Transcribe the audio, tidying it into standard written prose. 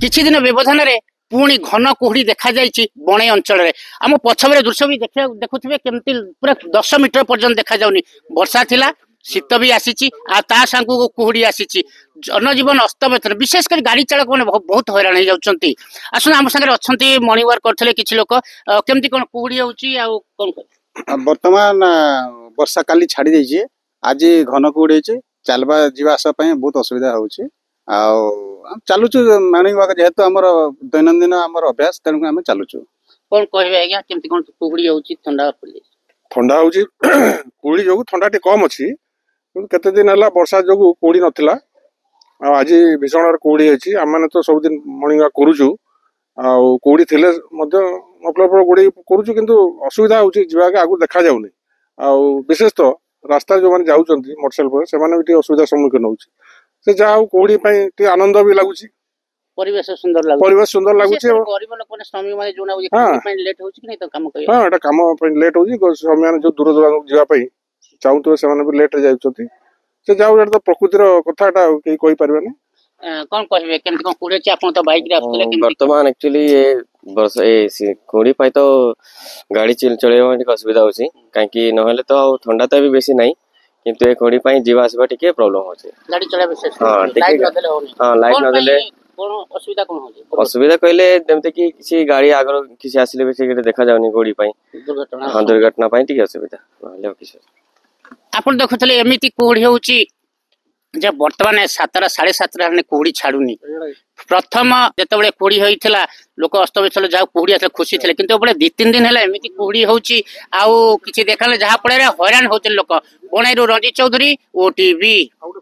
କିଛି ଦିନ ବ୍ୟବଧାନରେ ପୁଣି ଘନ କୁହୁଡି ଦେଖାଯାଇଛି ବଣେଇ ଅଞ୍ଚଳରେ। ଆମ ପଛରେ ଦୃଶ୍ୟ ବି ଦେଖୁଥିବେ କେମିତି ପୁରା 10 ମିଟର ପର୍ଯ୍ୟନ୍ତ ଦେଖାଯାଉନି। ବର୍ଷା ଥିଲା, ଶୀତ ବି ଆସିଛି, ଆଉ ତା ସାଙ୍ଗକୁ କୁହୁଡି ଆସିଛି। ଜନଜୀବନ ଅସ୍ତବ୍ୟସ୍ତ, ବିଶେଷ କରି ଗାଡି ଚାଳକ ମାନେ ବହୁତ ହଇରାଣ ହେଇଯାଉଛନ୍ତି। ଆସନ୍ତୁ, ଆମ ସାଙ୍ଗରେ ଅଛନ୍ତି ମର୍ଣ୍ଣିଂ ୱାର୍କ କରୁଥିଲେ କିଛି ଲୋକ। କେମିତି କଣ କୁହୁଡି ହଉଛି ଆଉ କଣ ବର୍ତ୍ତମାନ ବର୍ଷା କାଲି ଛାଡି ଯାଇଛି, ଆଜି ଘନ କୁହୁଡି ହେଇଛି। ଚାଲବା ଯିବା ଆସିବା ପାଇଁ ବହୁତ ଅସୁବିଧା ହଉଛି। ଆଉ ଚାଲୁଛୁ ମର୍ଣ୍ଣିଂ ୱାକ, ଯେହେତୁ ଆମର ଦୈନନ୍ଦିନ ଆମର ଅଭ୍ୟାସ, ତେଣୁ ଆମେ ଚାଲୁଛୁ। କଣ କହିବେ ଆଜ୍ଞା, କେମିତି କଣ କୁହୁଡି ହଉଛି? ଥଣ୍ଡା ହଉଛି କୁହୁଡି ଯୋଗୁ ଥଣ୍ଡା ଟିକେ କମ ଅଛି, କିନ୍ତୁ କେତେ ଦିନ ହେଲା ବର୍ଷା ଯୋଗୁ କୁହୁଡି ନଥିଲା। ଆଉ ଆଜି ଭୀଷଣ କୁହୁଡି ହେଇଛି। ଆମେ ତ ସବୁଦିନ ମର୍ଣ୍ଣିଂ ୱାକ କରୁଛୁ, ଆଉ କୁହୁଡି ଥିଲେ ମଧ୍ୟ ମଫଲର ଗୁଡେଇ କରୁଛୁ, କିନ୍ତୁ ଅସୁବିଧା ହଉଛି, ଯିବାକୁ ଆଗକୁ ଦେଖା ଯାଉନି। ଆଉ ବିଶେଷତଃ ରାସ୍ତାରେ ଯୋଉମାନେ ଯାଉଛନ୍ତି ମୋଟରସାଇକେଲ, ସେମାନେ ବି ଟିକେ ଅସୁବିଧାର ସମ୍ମୁଖୀନ ହଉଛି। ସେ ଯାହା ହଉ କୁହୁଡି ପାଇଁ ଟିକେ ଆନନ୍ଦ ବି ଲାଗୁଛି, ପରିବେଶ ସୁନ୍ଦର ଲାଗୁଛି। ପରିବେଶ ସୁନ୍ଦର ଲାଗୁଛି। ଗରିବ ଲୋକମାନେ ଶ୍ରମିକ ମାନେ ଯୋଉ ଲେଟ୍ ହଉଛି କି ନାଇଁ କାମ କରିବା? ହଁ, ଏଟା କାମ ପାଇଁ ଲେଟ୍ ହଉଛି। ସେମାନେ ଯୋଉ ଦୂର ଦୂରାନ୍ତକୁ ଯିବା ପାଇଁ ଚାହୁଁଥିବେ, ସେମାନେ ବି ଲେଟ୍ ରେ ଯାଉଛନ୍ତି। ସେ ଯାଉ, ଏଟା ତ ପ୍ରକୃତିର କଥା, ଏଟା କେହି କହିପାରିବେନି। କଣ କହିବେ, କେମିତି କଣ କୁହୁଡି ଅଛି? ଆପଣ ତ ବାଇକ ରେ ଆସୁଥିଲେ। ବର୍ତ୍ତମାନ ଆକ୍ଚୁଆଲି କୁହୁଡି ପାଇଁ ତ ଗାଡି ଚଳେଇବା ଟିକେ ଅସୁବିଧା ହଉଛି, କାହିଁକି ନହେଲେ ତ ଆଉ ଥଣ୍ଡା ତ ବି ବେଶୀ ନାହିଁ, କିନ୍ତୁ ଏ କୁହୁଡି ପାଇଁ ଯିବା ଆସିବା ଟିକେ ପ୍ରୋବ୍ଲେମ ହଉଛି। ଗାଡି ଚଳେଇବା ଲାଇଟ୍ ନଦେଲେ ଅସୁବିଧା କହିଲେ ଯେମିତି କି କିଛି ଗାଡି ଆଗରୁ କିଛି ଆସିଲେ ବି ସେ ଦେଖା ଯାଉନି କୁହୁଡି ପାଇଁ। ଦୁର୍ଘଟଣା ପାଇଁ ଟିକେ ଅସୁବିଧା, ନହେଲେ ଆଉ କିଛି। ଆପଣ ଦେଖୁଥିଲେ ଏମିତି କୁହୁଡି ହଉଛି ଯେ ବର୍ତ୍ତମାନ 7ଟା 7:30 କୁହୁଡି ଛାଡୁନି। ପ୍ରଥମ ଯେତେବେଳେ କୁହୁଡି ହେଇଥିଲା, ଲୋକ ଅସ୍ତବ୍ୟସ୍ତ, ଯାହା କୁହୁଡି ଆସିଲେ ଖୁସି ଥିଲେ, କିନ୍ତୁ ଏପଟେ 2-3 ଦିନ ହେଲା ଏମିତି କୁହୁଡି ହଉଛି, ଆଉ କିଛି ଦେଖାଲେ, ଯାହା ଫଳରେ ହଇରାଣ ହଉଛନ୍ତି ଲୋକ। ବଣେଇରୁ ରଞ୍ଜିତ ଚୌଧୁରୀ, OTV।